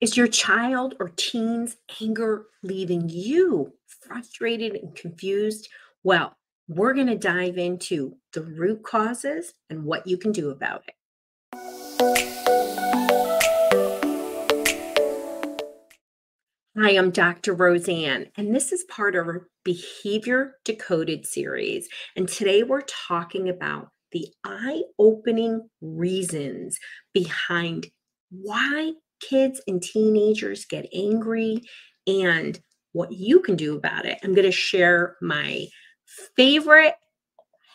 Is your child or teen's anger leaving you frustrated and confused? Well, we're going to dive into the root causes and what you can do about it. Hi, I'm Dr. Roseann, and this is part of our Behavior Decoded series. And today we're talking about the eye opening reasons behind why kids and teenagers get angry and what you can do about it. I'm going to share my favorite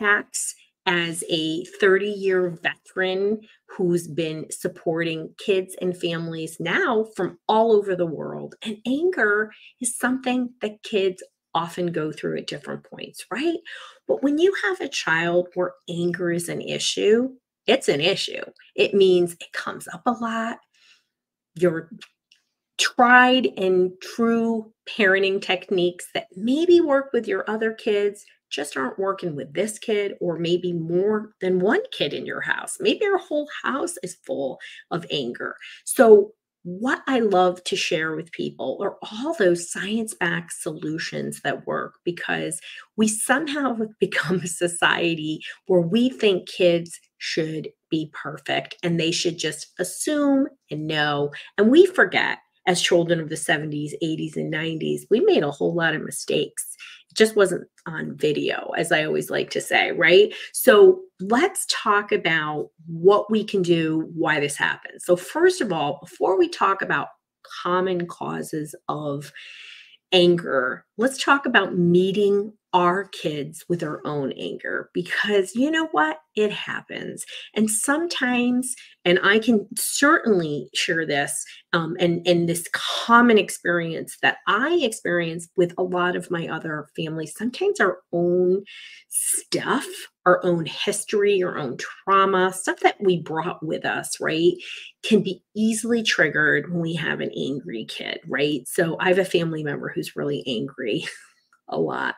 hacks as a 30-year veteran who's been supporting kids and families now from all over the world. And anger is something that kids often go through at different points, right? But when you have a child where anger is an issue, it's an issue. It means it comes up a lot. Your tried and true parenting techniques that maybe work with your other kids just aren't working with this kid, or maybe more than one kid in your house. Maybe your whole house is full of anger. So, what I love to share with people are all those science backed solutions that work, because we somehow have become a society where we think kids should be perfect and they should just assume and know. And we forget, as children of the 70s, 80s, and 90s, we made a whole lot of mistakes. It just wasn't on video, as I always like to say, right? So let's talk about what we can do, why this happens. So, first of all, before we talk about common causes of anger, let's talk about meeting our kids with our own anger, because you know what? It happens. And sometimes, and I can certainly share this, and this common experience that I experience with a lot of my other families, sometimes our own stuff, our own history, our own trauma, stuff that we brought with us, right, can be easily triggered when we have an angry kid, right? So I have a family member who's really angry a lot.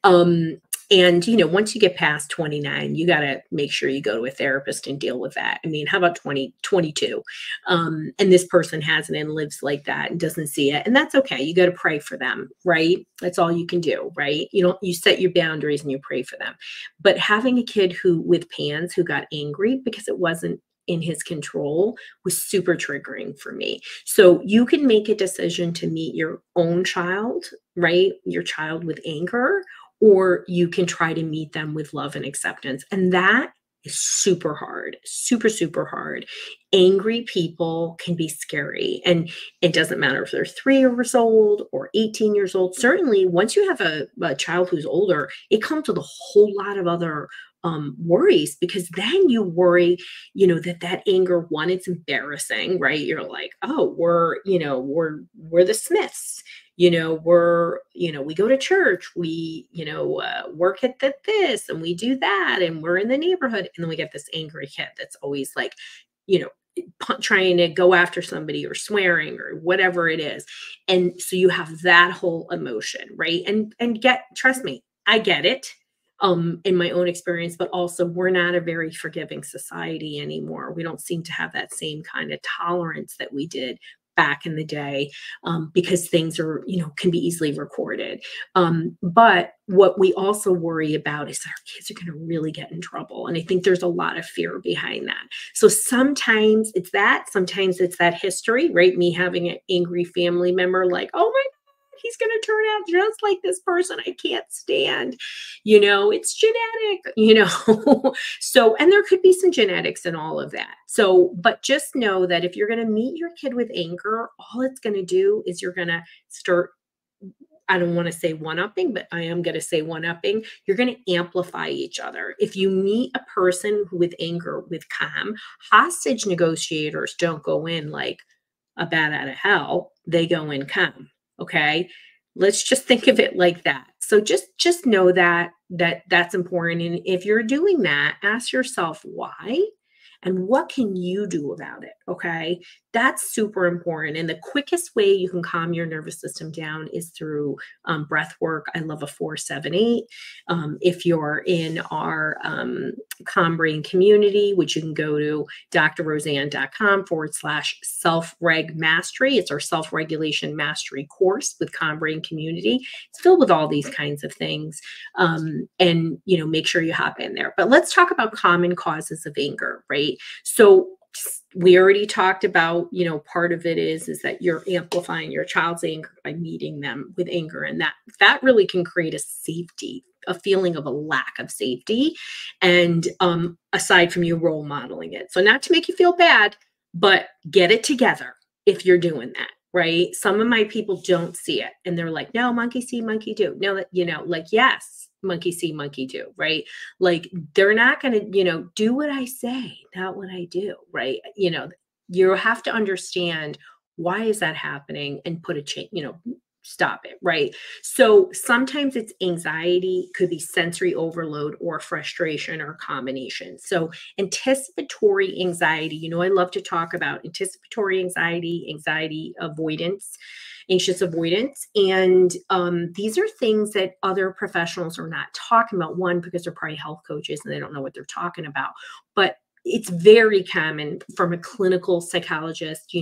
Um, and once you get past 29, you got to make sure you go to a therapist and deal with that. I mean, how about 20, 22? And this person hasn't and lives like that and doesn't see it. And that's okay. You got to pray for them, right? That's all you can do, right? You set your boundaries and you pray for them. But having a kid with PANS who got angry because it wasn't in his control was super triggering for me. So you can make a decision to meet your own child, right? Your child with anger, or you can try to meet them with love and acceptance. And that is super hard, super, super hard. Angry people can be scary. And it doesn't matter if they're 3 years old or 18 years old. Certainly, once you have a child who's older, it comes with a whole lot of other worries, because then you worry, that anger, one, it's embarrassing, right? You're like, oh, we're the Smiths. We go to church, we, work at this and we do that, and we're in the neighborhood. And then we get this angry kid that's always like, you know, trying to go after somebody or swearing or whatever it is. And so you have that whole emotion, right? And trust me, I get it. In my own experience, but also we're not a very forgiving society anymore. We don't seem to have that same kind of tolerance that we did back in the day, because things are, can be easily recorded. But what we also worry about is that our kids are going to really get in trouble. And I think there's a lot of fear behind that. So sometimes it's that history, right? Me having an angry family member, like, oh my, he's going to turn out just like this person I can't stand. It's genetic. So, and there could be some genetics in all of that. So, but just know that if you're going to meet your kid with anger, all it's going to do is you're going to start, I don't want to say one-upping, but I am going to say one-upping. You're going to amplify each other. If you meet a person with anger with calm, hostage negotiators don't go in like a bat out of hell. They go in calm. Okay. Let's just think of it like that. So just know that that's important. And if you're doing that, ask yourself why. and what can you do about it? Okay. That's super important. And the quickest way you can calm your nervous system down is through breath work. I love a 4-7-8. If you're in our Calm Brain community, which you can go to drroseann.com/self-reg mastery. It's our self-regulation mastery course with Calm Brain community. It's filled with all these kinds of things. And, make sure you hop in there. But let's talk about common causes of anger, right? So we already talked about, part of it is that you're amplifying your child's anger by meeting them with anger. And that really can create a feeling of a lack of safety. And aside from you role modeling it. So not to make you feel bad, but get it together if you're doing that. Right. Some of my people don't see it and they're like, no, monkey see, monkey do. No, yes, monkey see, monkey do. Right. Like they're not going to, do what I say, not what I do. Right. You have to understand why is that happening and put a change, stop it. Right. So sometimes it's anxiety, could be sensory overload or frustration or combination. So anticipatory anxiety, I love to talk about anticipatory anxiety avoidance, anxious avoidance. And these are things that other professionals are not talking about. One, because they're probably health coaches and they don't know what they're talking about. But it's very common from a clinical psychologist,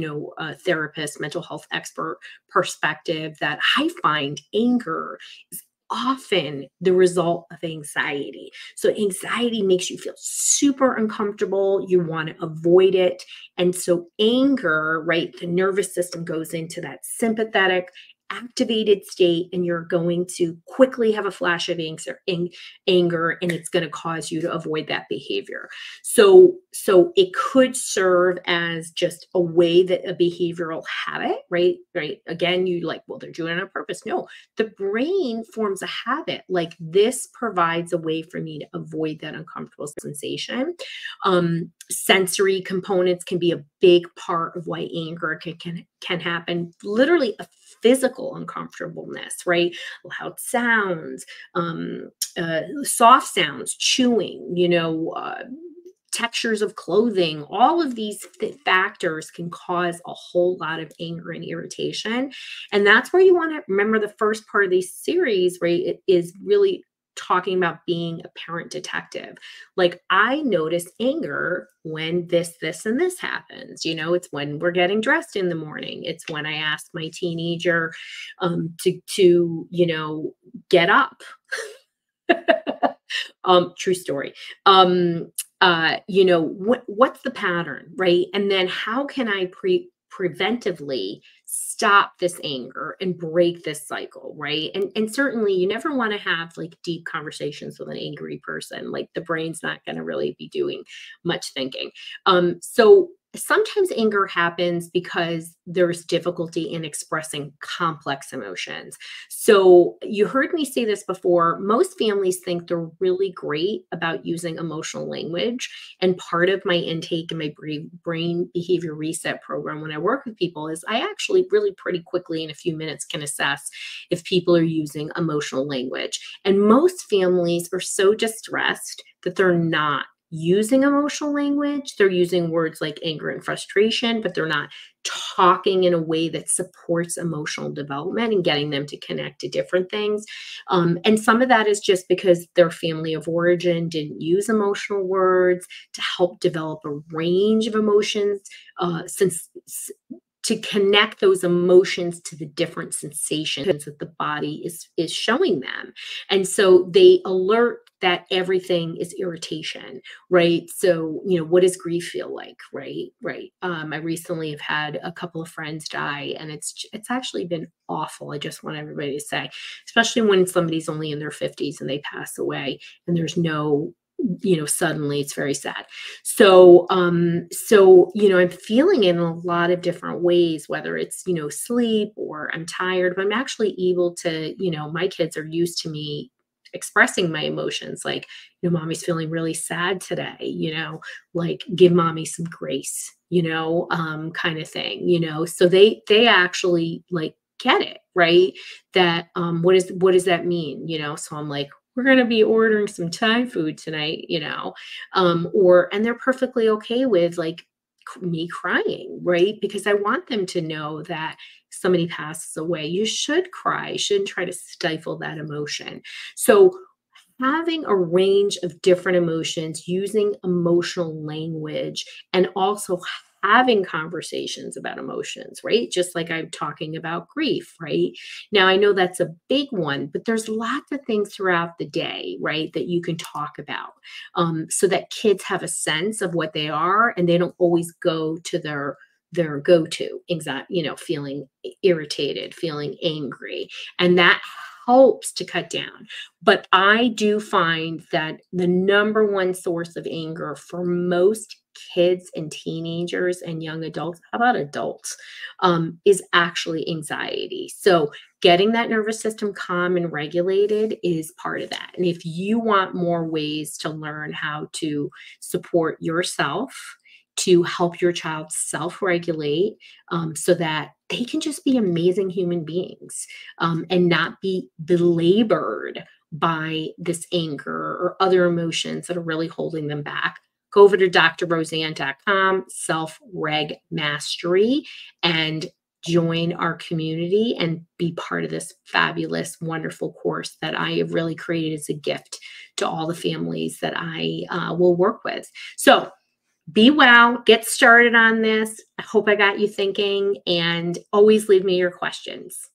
therapist, mental health expert perspective that I find anger is often the result of anxiety. So anxiety makes you feel super uncomfortable. You want to avoid it. And so anger, right, the nervous system goes into that sympathetic, activated state, and you're going to quickly have a flash of anger, and it's going to cause you to avoid that behavior. So it could serve as just a way that a behavioral habit, right? Again, you like, well, they're doing it on purpose. No, the brain forms a habit. Like this provides a way for me to avoid that uncomfortable sensation. Sensory components can be a big part of why anger can happen. Literally a physical uncomfortableness, right? Loud sounds, soft sounds, chewing, textures of clothing, all of these factors can cause a whole lot of anger and irritation. And that's where you want to remember the first part of this series, right? It is really talking about being a parent detective. Like I notice anger when this, and this happens. It's when we're getting dressed in the morning. It's when I ask my teenager to get up. True story. What's the pattern, right? And then how can I preventively stop this anger and break this cycle, right? And certainly you never want to have like deep conversations with an angry person. Like the brain's not going to really be doing much thinking. So sometimes anger happens because there's difficulty in expressing complex emotions. So you heard me say this before. Most families think they're really great about using emotional language. And part of my intake in my brain behavior reset program when I work with people is I actually really pretty quickly in a few minutes can assess if people are using emotional language. And most families are so distressed that they're not using emotional language. They're using words like anger and frustration, but they're not talking in a way that supports emotional development and getting them to connect to different things. And some of that is just because their family of origin didn't use emotional words to help develop a range of emotions, to connect those emotions to the different sensations that the body is showing them. And so they alert that everything is irritation, right? So, what does grief feel like, right? I recently have had a couple of friends die, and it's actually been awful. I just want everybody to say, especially when somebody's only in their 50s and they pass away, and there's no suddenly it's very sad. So, I'm feeling it in a lot of different ways, whether it's, sleep or I'm tired, but I'm actually able to, my kids are used to me expressing my emotions. Like, mommy's feeling really sad today, like give mommy some grace, kind of thing, so they actually like get it, right? That, what does that mean? So I'm like, we're going to be ordering some Thai food tonight, or, and they're perfectly okay with like me crying, right? Because I want them to know that somebody passes away. You should cry. You shouldn't try to stifle that emotion. So having a range of different emotions, using emotional language, and also having conversations about emotions, right? Just like I'm talking about grief, right? Now, I know that's a big one, but there's lots of things throughout the day, right, that you can talk about so that kids have a sense of what they are and they don't always go to their go-to exact, feeling irritated, feeling angry. And that helps to cut down. But I do find that the number one source of anger for most kids and teenagers and young adults, how about adults, is actually anxiety. So getting that nervous system calm and regulated is part of that. And if you want more ways to learn how to support yourself, to help your child self regulate so that they can just be amazing human beings and not be belabored by this anger or other emotions that are really holding them back. Go over to drroseann.com, self-reg mastery, and join our community and be part of this fabulous, wonderful course that I have really created as a gift to all the families that I will work with. So be well, get started on this. I hope I got you thinking, and always leave me your questions.